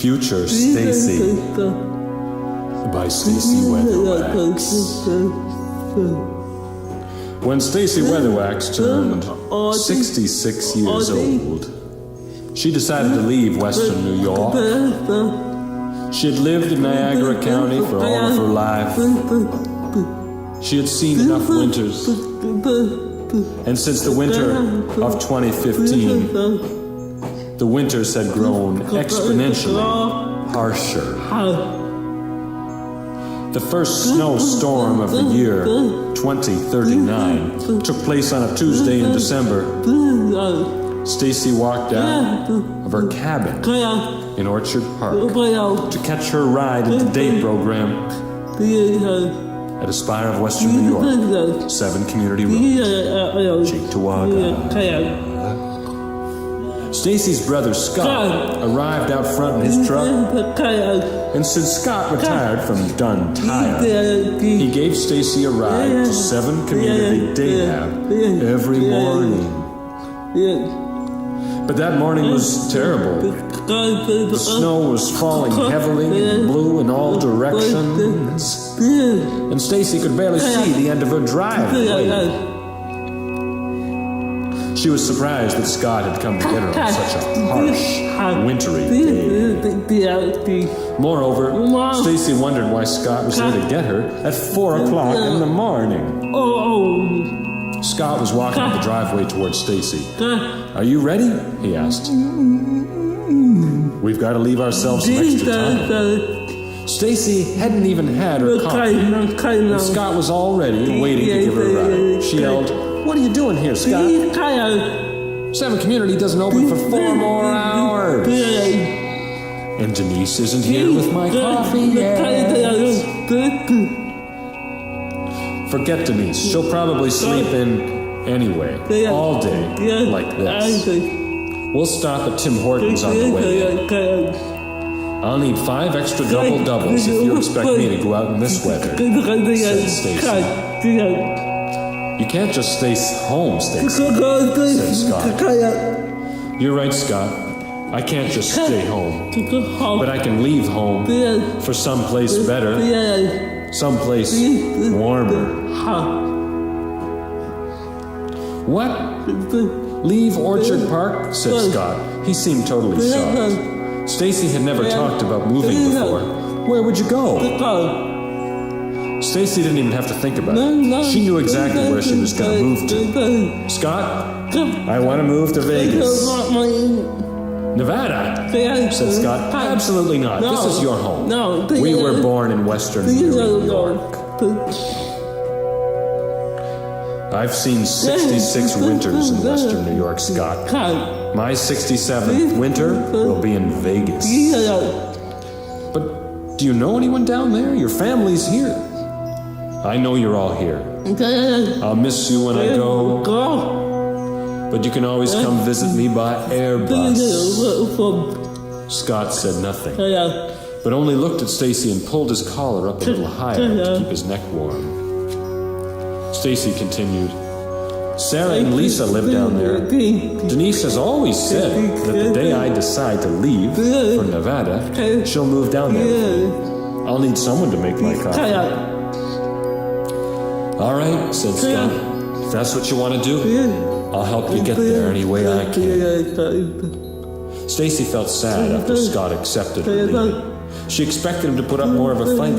Future Stacey by Stacey Weatherwax. When Stacey Weatherwax turned 66 years old, she decided to leave Western New York. She had lived in Niagara County for all of her life. She had seen enough winters. And since the winter of 2015, the winters had grown exponentially harsher. The first snowstorm of the year, 2039, took place on a Tuesday in December. Stacey walked out of her cabin in Orchard Park to catch her ride at the day program at Aspire of Western New York, 7 Community Road, Cheektowaga. Stacey's brother Scott arrived out front in his truck, and since Scott retired from Dun Tire, he gave Stacey a ride to 7 Community Dayab every morning. But that morning was terrible. The snow was falling heavily and blew in all directions, and Stacey could barely see the end of her driveway. She was surprised that Scott had come to get her on such a harsh, wintry day. Moreover, Stacey wondered why Scott was there to get her at 4 o'clock in the morning. Scott was walking up the driveway towards Stacey. "Are you ready?" he asked. "We've got to leave ourselves some extra time." Stacey hadn't even had her coffee, and Scott was already waiting to give her a ride. She yelled, "What are you doing here, Scott? 7 Community doesn't open for 4 more hours. And Denise isn't here with my coffee yet." Forget Denise. She'll probably sleep in anyway, all day, like this. We'll stop at Tim Hortons on the way in. I'll need 5 extra double-doubles if you expect me to go out in this weather, said Stacey. "You can't just stay home, Stacey," said Scott. "You're right, Scott. I can't just stay home. But I can leave home for someplace better, someplace warmer." "What? Leave Orchard Park?" said Scott. He seemed totally shocked. Stacey had never talked about moving before. "Where would you go?" Stacey didn't even have to think about it. She knew exactly where she was going to move to. "Scott, I want to move to Vegas." "Nevada?" said Scott. "Absolutely not. This is your home. We were born in Western New York." "I've seen 66 winters in Western New York, Scott. My 67th winter will be in Vegas." "But do you know anyone down there? Your family's here." "I know you're all here. I'll miss you when I go. But you can always come visit me by Airbus." Scott said nothing, but only looked at Stacey and pulled his collar up a little higher to keep his neck warm. Stacey continued, "Sarah and Lisa live down there. Denise has always said that the day I decide to leave for Nevada, she'll move down there with me. I'll need someone to make my coffee." "All right," said Scott. "If that's what you want to do, I'll help you get there any way I can." Stacey felt sad after Scott accepted her leaving. She expected him to put up more of a fight.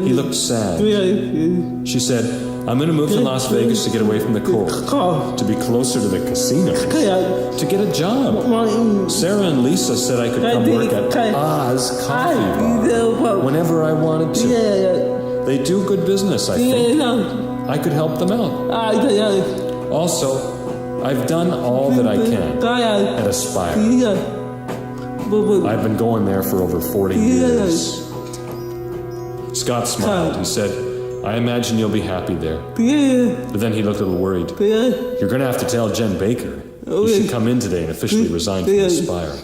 He looked sad. She said, "I'm going to move to Las Vegas to get away from the cold, to be closer to the casinos, to get a job. Sarah and Lisa said I could come work at Oz Coffee Bar whenever I wanted to. They do good business, I think. I could help them out. Also, I've done all that I can at Aspire. I've been going there for over 40 years. Scott smiled. He said, "I imagine you'll be happy there." But then he looked a little worried. "You're going to have to tell Jen Baker. You should come in today and officially resign from Aspire."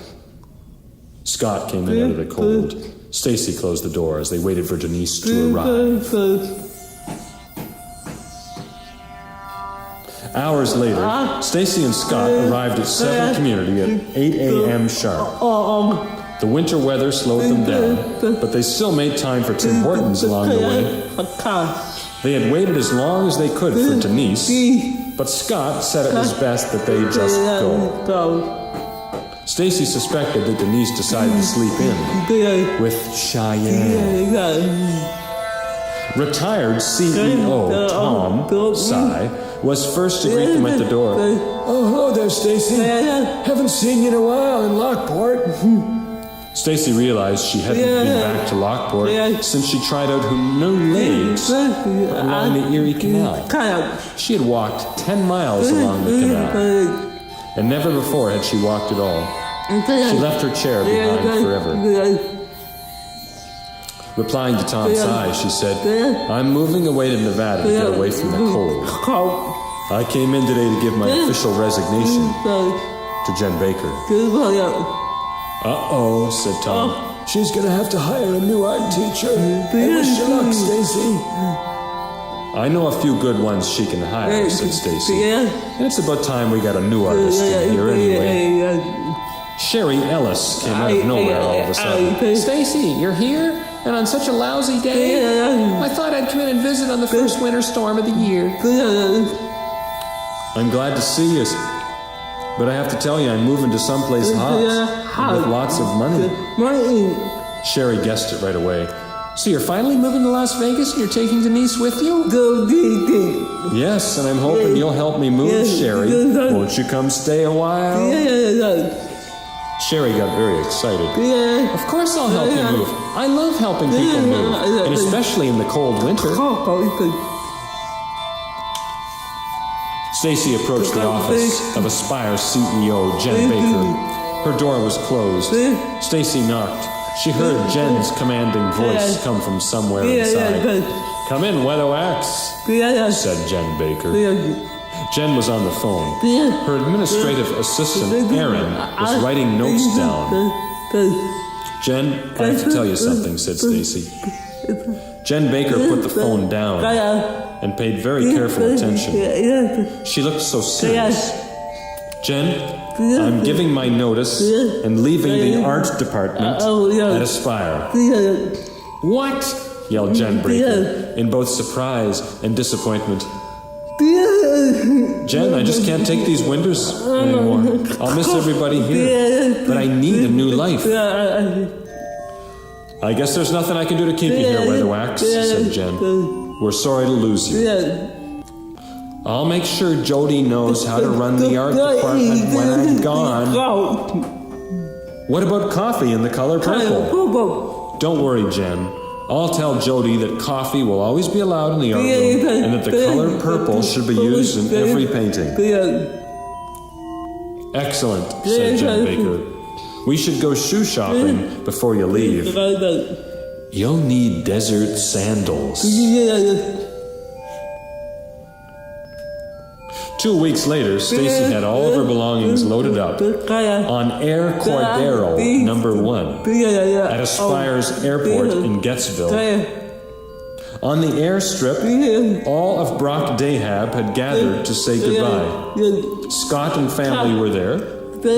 Scott came in out of the cold. Stacey closed the door as they waited for Denise to arrive. Hours later, Stacey and Scott arrived at 7 Community at 8 a.m. sharp. The winter weather slowed them down, but they still made time for Tim Hortons along the way. They had waited as long as they could for Denise, but Scott said it was best that they just go. Stacey suspected that Denise decided to sleep in with Cheyenne. Retired CEO Tom Sy was first to greet them at the door. Oh, hello there, Stacey. Haven't seen you in a while in Lockport. Stacey realized she hadn't been back to Lockport since she tried out her new legs along the Erie Canal. She had walked 10 miles along the canal, and never before had she walked at all. She left her chair behind forever. Replying to Tom Sy, she said, I'm moving away to Nevada to get away from the cold. I came in today to give my official resignation to Jen Baker. Uh-oh, said Tom. She's gonna have to hire a new art teacher. I wish you luck, Stacey. I know a few good ones she can hire, said Stacey. And it's about time we got a new artist in here anyway. Sherry Ellis came out of nowhere all of a sudden. Stacey, you're here? And on such a lousy day? I thought I'd come in and visit on the first winter storm of the year. I'm glad to see you, but I have to tell you, I'm moving to someplace hot and with lots of money. Sherry guessed it right away. So you're finally moving to Las Vegas and you're taking Denise with you? Yes, and I'm hoping you'll help me move, Sherry. Won't you come stay a while? Sherry got very excited. Of course I'll help you move. I love helping people move, and especially in the cold winter. Stacey approached the office of Aspire CEO Jen Baker. Her door was closed. Stacey knocked. She heard Jen's commanding voice come from somewhere inside. Come in, Weatherwax, said Jen Baker. Jen was on the phone. Her administrative assistant, Aaron, was writing notes down. Jen, I have to tell you something, said Stacey. Jen Baker put the phone down and paid very careful attention. She looked so serious. Jen, I'm giving my notice and leaving the art department at Aspire. What? Yelled Jen Baker in both surprise and disappointment. Jen, I just can't take these winters anymore. I'll miss everybody here, but I need a new life. I guess there's nothing I can do to keep you here, Weatherwax, said Jen. We're sorry to lose you. I'll make sure Jody knows how to run the art department when I'm gone. What about coffee in the color purple? Don't worry, Jen. I'll tell Jody that coffee will always be allowed in the art room and that the color purple should be used in every painting. Excellent, said Jen Baker. We should go shoe shopping before you leave. You'll need desert sandals. 2 weeks later, Stacey had all of her belongings loaded up on Air Cordero #1 at Aspire's airport in Gettsville. On the airstrip, all of Brock Dahab had gathered to say goodbye. Scott and family were there,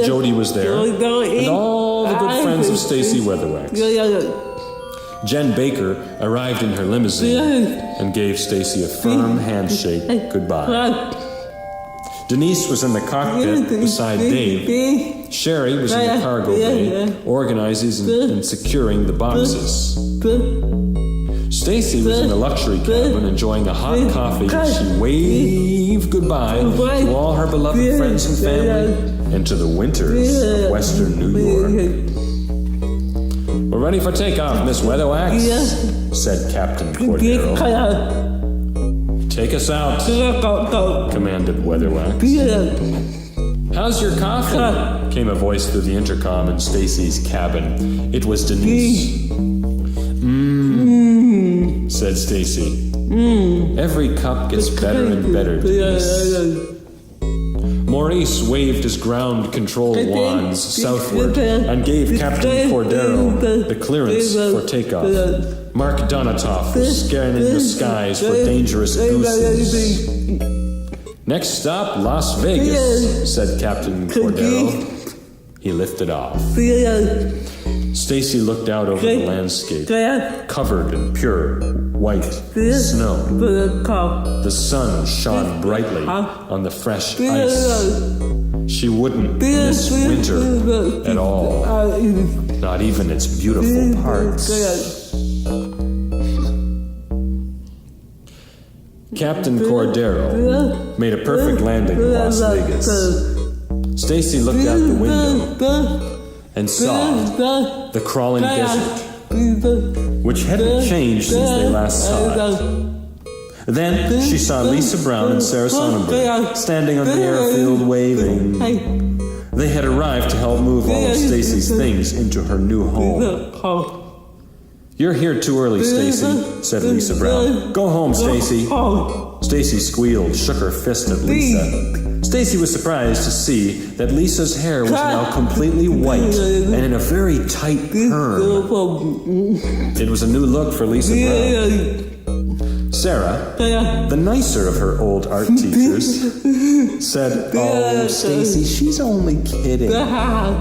Jody was there, and all the good friends of Stacey Weatherwax. Jen Baker arrived in her limousine and gave Stacey a firm handshake goodbye. Denise was in the cockpit beside Dave. Sherry was in the cargo bay, organizing and securing the boxes. Stacey was in the luxury cabin enjoying a hot coffee as she waved goodbye to all her beloved friends and family and to the winters of western New York. We're ready for takeoff, Miss Weatherwax, said Captain Cordero. Take us out, commanded Weatherwax. How's your coffee? Came a voice through the intercom in Stacey's cabin. It was Denise. Said Stacey. Every cup gets better and better, Denise. Maurice waved his ground control wands southward and gave Captain Cordero the clearance for takeoff. Mark Donatoff was scanning the skies for dangerous gooses. Next stop, Las Vegas, said Captain Cordero. He lifted off. Stacey looked out over the landscape, covered in pure white snow. The sun shone brightly on the fresh ice. She wouldn't miss winter at all, not even its beautiful parts. Captain Cordero made a perfect landing in Las Vegas. Stacey looked out the window and saw the crawling desert, which hadn't changed since they last saw it. Then she saw Lisa Brown and Sarah Sonnenberg standing on the airfield waving. They had arrived to help move all of Stacey's things into her new home. "You're here too early, Stacey," said Lisa Brown. "Go home, Stacey." Stacey squealed, shook her fist at Lisa. Stacey was surprised to see that Lisa's hair was now completely white and in a very tight perm. It was a new look for Lisa Brown. Sarah, the nicer of her old art teachers, said, "Oh, Stacey, she's only kidding.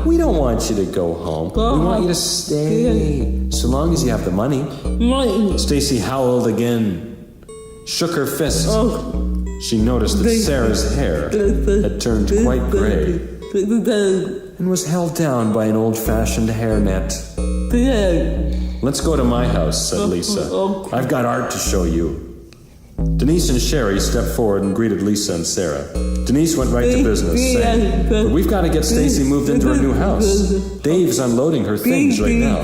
We don't want you to go home. We want you to stay, so long as you have the money." Stacey howled again, shook her fist. She noticed that Sarah's hair had turned quite gray and was held down by an old-fashioned hairnet. "Let's go to my house," said Lisa. "I've got art to show you." Denise and Sherry stepped forward and greeted Lisa and Sarah. Denise went right to business, saying, "But we've got to get Stacey moved into her new house. Dave's unloading her things right now."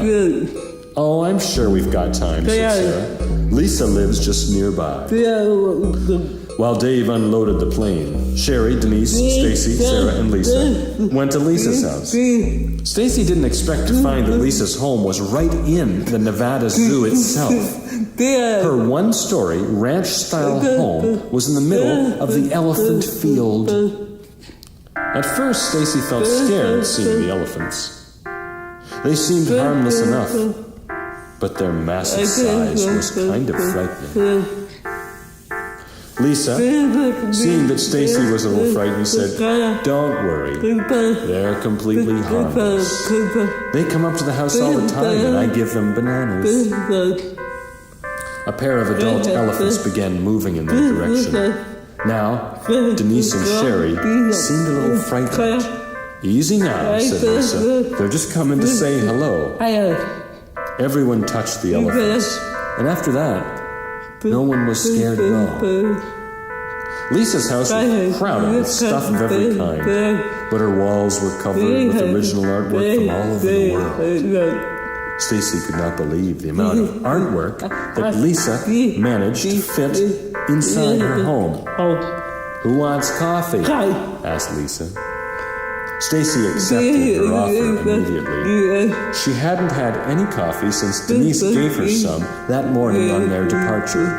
"Oh, I'm sure we've got time," said Sarah. "Lisa lives just nearby." While Dave unloaded the plane, Sherry, Denise, Stacey, Sarah, and Lisa went to Lisa's house. Stacey didn't expect to find that Lisa's home was right in the Nevada Zoo itself. Her one-story, ranch-style home was in the middle of the elephant field. At first, Stacey felt scared seeing the elephants. They seemed harmless enough, but their massive size was kind of frightening. Lisa, seeing that Stacey was a little frightened, said, "Don't worry, they're completely harmless. They come up to the house all the time and I give them bananas." A pair of adult elephants began moving in their direction. Now, Denise and Sherry seemed a little frightened. "Easy now," said Lisa. "They're just coming to say hello." Everyone touched the elephants, and after that, no one was scared at all. Lisa's house was crowded with stuff of every kind, but her walls were covered with original artwork from all over the world. Stacey could not believe the amount of artwork that Lisa managed to fit inside her home. "Who wants coffee?" asked Lisa. Stacey accepted her offer immediately. She hadn't had any coffee since Denise gave her some that morning on their departure.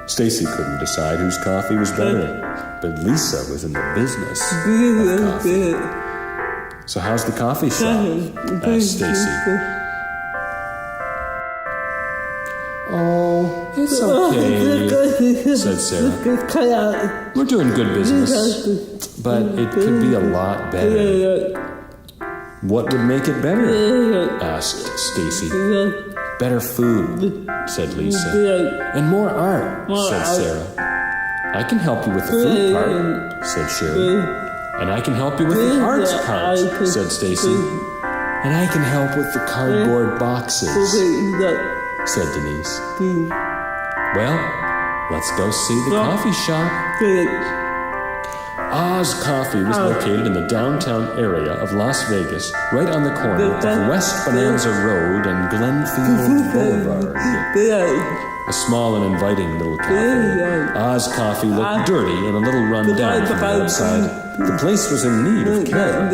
Stacey couldn't decide whose coffee was better, but Lisa was in the business of coffee. "So how's the coffee shop?" asked Stacey. "Oh, it's okay," said Sarah. "We're doing good business, but it could be a lot better." "What would make it better?" asked Stacey. "Better food," said Lisa. "And more art," said Sarah. "I can help you with the food part," said Sherry. "And I can help you with the arts part," said Stacey. "And I can help with the cardboard boxes," said Denise. "Well, let's go see the coffee shop." Oz Coffee was located in the downtown area of Las Vegas, right on the corner of West Bonanza Road and Glenfield Boulevard. A small and inviting little cafe. Oz Coffee looked dirty and a little run down from the outside. The place was in need of care.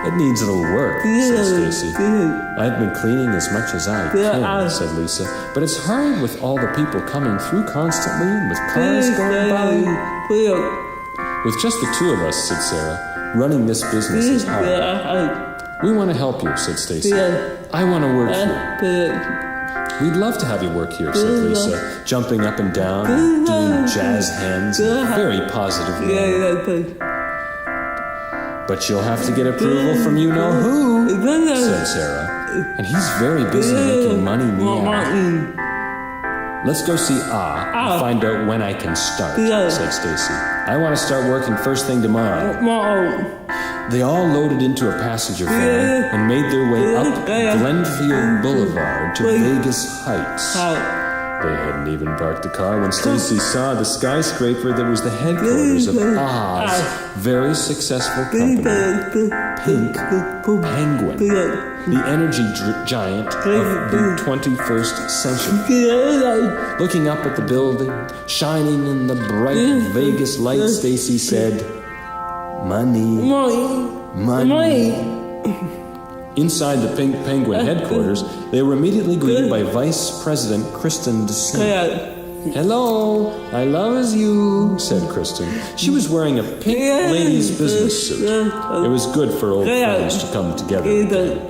"It needs a little work," said Stacey. "I've been cleaning as much as I can," said Lisa. "But it's hard with all the people coming through constantly and with cars going by." "With just the two of us," said Sarah, "running this business is hard." "We want to help you," said Stacey. "I want to work here." "We'd love to have you work here," said Lisa, jumping up and down and doing jazz hands in a very positive manner. "But you'll have to get approval from you-know-who," said Sarah. And he's very busy making money, meow. Let's go see and find out when I can start, said Stacey. I want to start working first thing tomorrow. They all loaded into a passenger van and made their way up Glenfield Boulevard to Vegas Heights. They hadn't even parked the car when Stacey saw the skyscraper that was the headquarters of Oz' very successful company, Pink Penguin, the energy giant of the 21st century. Looking up at the building, shining in the bright Vegas light, Stacey said, "Money, money." Inside the Pink Penguin headquarters, they were immediately greeted by Vice President Kristen DeSantis. "Hello, I love you," said Kristen. She was wearing a pink ladies' business suit. It was good for old friends to come together.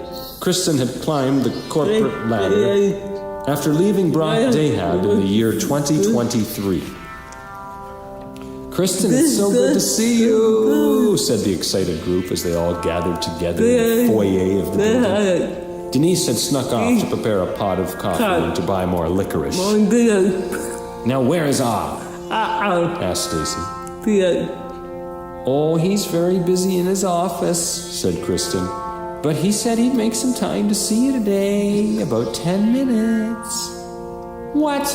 Kristen had climbed the corporate ladder after leaving Brock Dahab in the year 2023. "Kristen, it's so good to see you," said the excited group as they all gathered together in the foyer of the building. Denise had snuck off to prepare a pot of coffee and to buy more licorice. "Now where is asked Stacey. "Oh, he's very busy in his office," said Kristen. "But he said he'd make some time to see you today, about 10 minutes. "What?"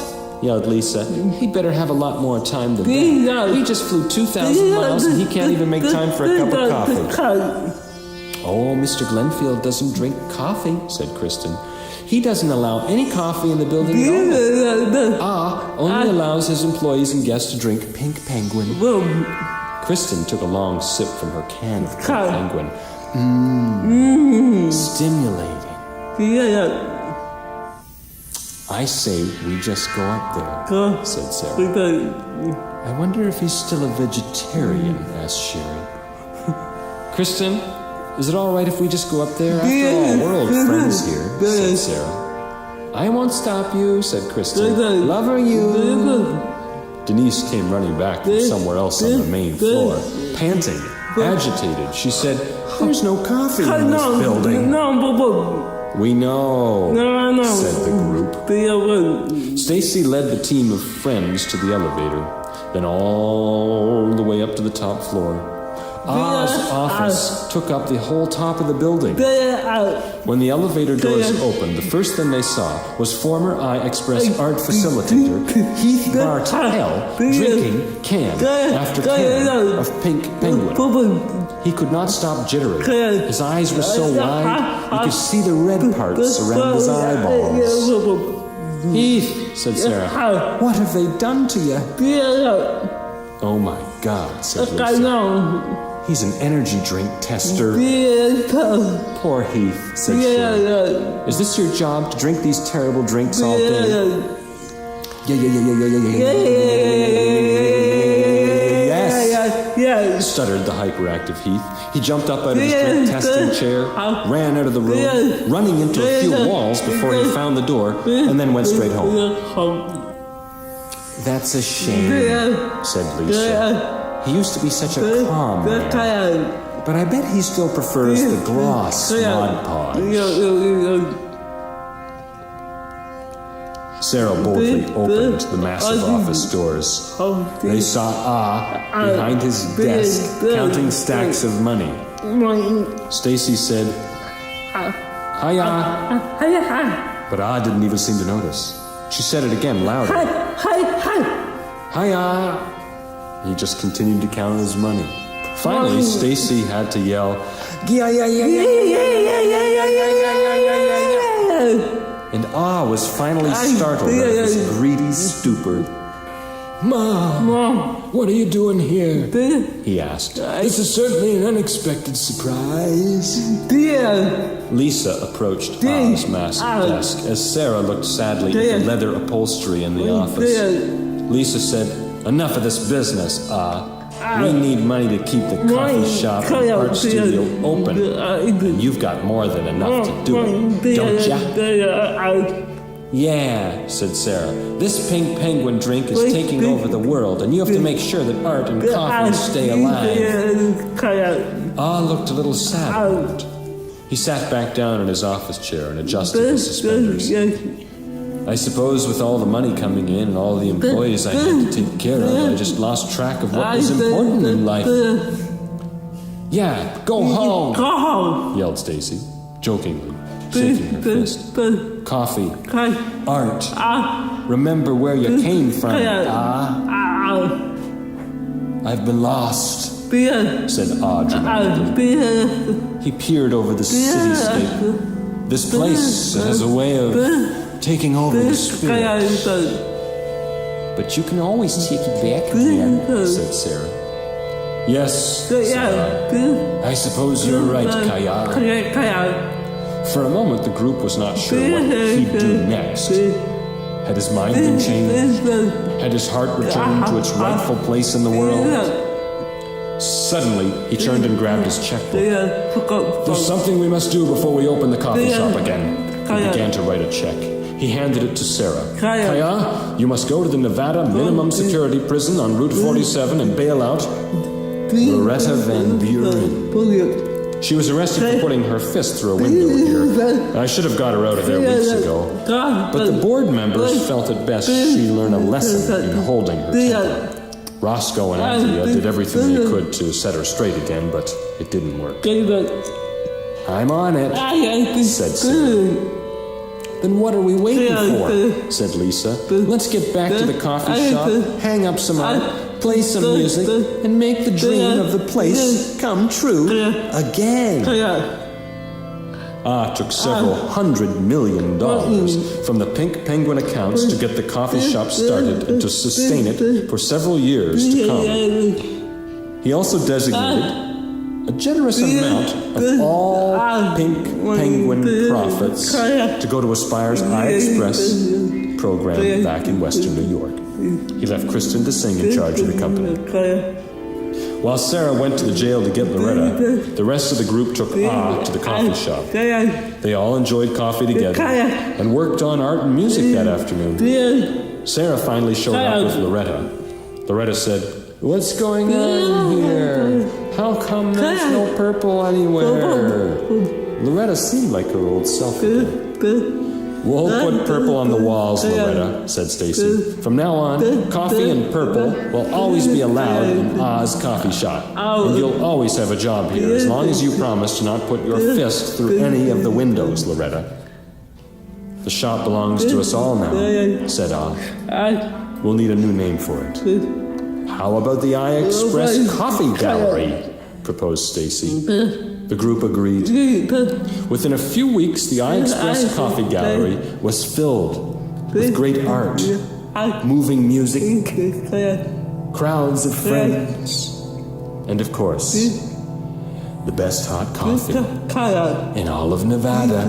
yelled Lisa. "He'd better have a lot more time than that. He just flew 2,000 miles and he can't even make time for a cup of coffee." "Oh, Mr. Glenfield doesn't drink coffee," said Kristen. "He doesn't allow any coffee in the building at all. Only allows his employees and guests to drink Pink Penguin." Kristen took a long sip from her can of Pink Penguin. Stimulating. "I say we just go up there," said Sarah. "I wonder if he's still a vegetarian," asked Sherry. "Kristen, is it all right if we just go up there? After all, we're old friends here," said Sarah. "I won't stop you," said Kristen. "Loving you." Denise came running back from somewhere else on the main floor, panting, agitated. She said, "There's no coffee in this building." "We know," said the group. Stacey led the team of friends to the elevator, then all the way up to the top floor. Oz's office took up the whole top of the building. When the elevator doors opened, the first thing they saw was former iExpress art facilitator Heath Bartell drinking can after can of Pink Penguin. He could not stop jittering. His eyes were so wide, you could see the red parts around his eyeballs. "Heath," said Sarah, "what have they done to you?" "Oh my God," said Lisa. "He's an energy drink tester." "Poor Heath," said Sherry. "Is this your job, to drink these terrible drinks all day?" Yes, stuttered the hyperactive Heath. He jumped up out of his drink testing chair, ran out of the room, running into a few walls before he found the door, and then went straight home. "That's a shame," said Lisa. "He used to be such a calm man. But I bet he still prefers the gloss Mod Podge." Sarah boldly opened the massive office doors. They saw behind his desk, counting stacks of money. Stacey said, "Hiya." But didn't even seem to notice. She said it again louder. "Hiya." He just continued to count his money. Finally, Stacey had to yell, and was finally startled out of his greedy stupor. Mom, what are you doing here? He asked. This is certainly an unexpected surprise. Lisa approached Oz' massive desk as Sarah looked sadly at the leather upholstery in the office. Lisa said, "Enough of this business, We need money to keep the coffee shop and art studio open. And you've got more than enough to do it, don't ya?" "Yeah," said Sarah. "This Pink Penguin drink is taking over the world, and you have to make sure that art and coffee stay alive." Looked a little saddened. He sat back down in his office chair and adjusted his suspenders. I suppose with all the money coming in and all the employees I had to take care of, I just lost track of what was important in life. Yeah, go home, yelled Stacey, jokingly, shaking her fist. Coffee, art, remember where you came from, I've been lost, said dramatically. He peered over the cityscape. This place has a way of taking over the spirit. But you can always take it back again, said Sarah. Yes, said I suppose you're right, Kaya. For a moment, the group was not sure what he'd do next. Had his mind been changed? Had his heart returned to its rightful place in the world? Suddenly, he turned and grabbed his checkbook. There's something we must do before we open the coffee shop again. He began to write a check. He handed it to Sarah. Kaya, you must go to the Nevada minimum security prison on Route 47 and bail out Loretta Van Buren. She was arrested for putting her fist through a window here. I should have got her out of there weeks ago. But the board members felt it best she learn a lesson in holding her temper. Roscoe and Andrea did everything they could to set her straight again, but it didn't work. I'm on it, said Sarah. Then what are we waiting for? Said Lisa. Let's get back to the coffee shop, hang up some art, play some music, and make the dream of the place come true again. Took several $100 million from the Pink Penguin accounts to get the coffee shop started and to sustain it for several years to come. He also designated a generous amount of all Pink Penguin profits to go to Aspire's iExpress program back in Western New York. He left Kristen to sing in charge of the company. While Sarah went to the jail to get Loretta, the rest of the group took to the coffee shop. They all enjoyed coffee together and worked on art and music that afternoon. Sarah finally showed up with Loretta. Loretta said, "What's going on here? How come there's no purple anywhere?" Loretta seemed like her old self again. We'll put purple on the walls, Loretta, said Stacey. From now on, coffee and purple will always be allowed in Oz Coffee Shop. And you'll always have a job here, as long as you promise to not put your fist through any of the windows, Loretta. The shop belongs to us all now, said Oz. We'll need a new name for it. How about the iExpress Coffee Gallery? Proposed Stacey. The group agreed. Within a few weeks, the iExpress Coffee Gallery was filled with great art, moving music, crowds of friends, and of course, the best hot coffee in all of Nevada.